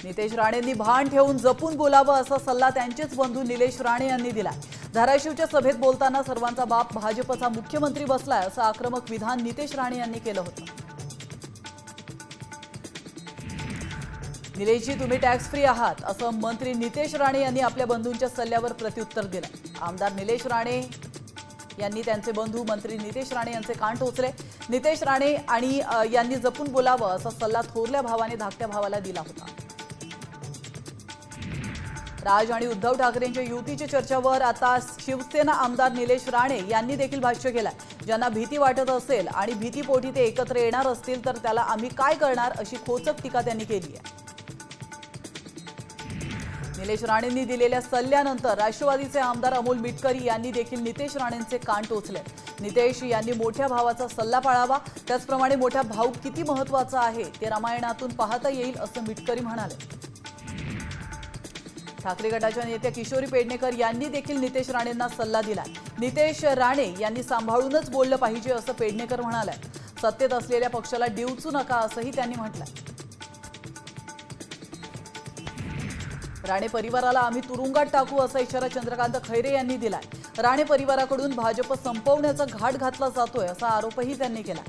नितेश राणेंनी भान ठेवून जपून बोलावं असा सल्ला त्यांचेच बंधू निलेश राणे यांनी दिला। धाराशिवच्या सभेत बोलताना सर्वांचा बाप भाजपचा मुख्यमंत्री बसलाय असं आक्रमक विधान नितेश राणे यांनी केलं होतं। निलेशजी, तुम्ही टॅक्स फ्री आहात असं मंत्री नितेश राणे यांनी आपल्या बंधूंच्या सल्ल्यावर प्रत्युत्तर दिलं। आमदार निलेश राणे यांनी त्यांचे बंधू मंत्री नितेश राणे यांचे कान टोचले। नितेश राणे यांनी जपून बोलावं असा सल्ला थोरल्या भावाने धाकट्या भावाला दिला होता। राज आणि उद्धव ठाकरेंच्या युतीच्या चर्चेवर आता शिवसेना आमदार निलेश राणे यांनी देखील भाष्य केलं। ज्यांना भीती वाटत असेल आणि भीतीपोटी ते एकत्र येणार असतील तर त्याला आम्ही काय करणार अशी खोचक टीका त्यांनी केली आहे। निलेश राणेंनी दिलेल्या सल्ल्यानंतर राष्ट्रवादीचे आमदार अमोल मिटकरी यांनी देखील नितेश राणेंचे कान टोचले। नितेश यांनी मोठ्या भावाचा सल्ला पाळावा, त्याचप्रमाणे मोठा भाऊ किती महत्त्वाचा आहे ते रामायणातून पाहता येईल असं मिटकरी म्हणाले। ठाकरे गटाच्या नेत्या किशोरी पेडणेकर यांनी देखील नितेश राणेंना सल्ला दिला। नितेश राणे यांनी सांभाळूनच बोललं पाहिजे असं पेडणेकर म्हणाले। सत्तेत असलेल्या पक्षाला डिवचू नका असंही त्यांनी म्हटलंय। राणे परिवाराला आम्ही तुरुंगात टाकू असा इशारा चंद्रकांत खैरे यांनी दिलाय। राणे परिवाराकडून भाजप संपवण्याचा घाट घातला जातोय असा आरोपही त्यांनी केला।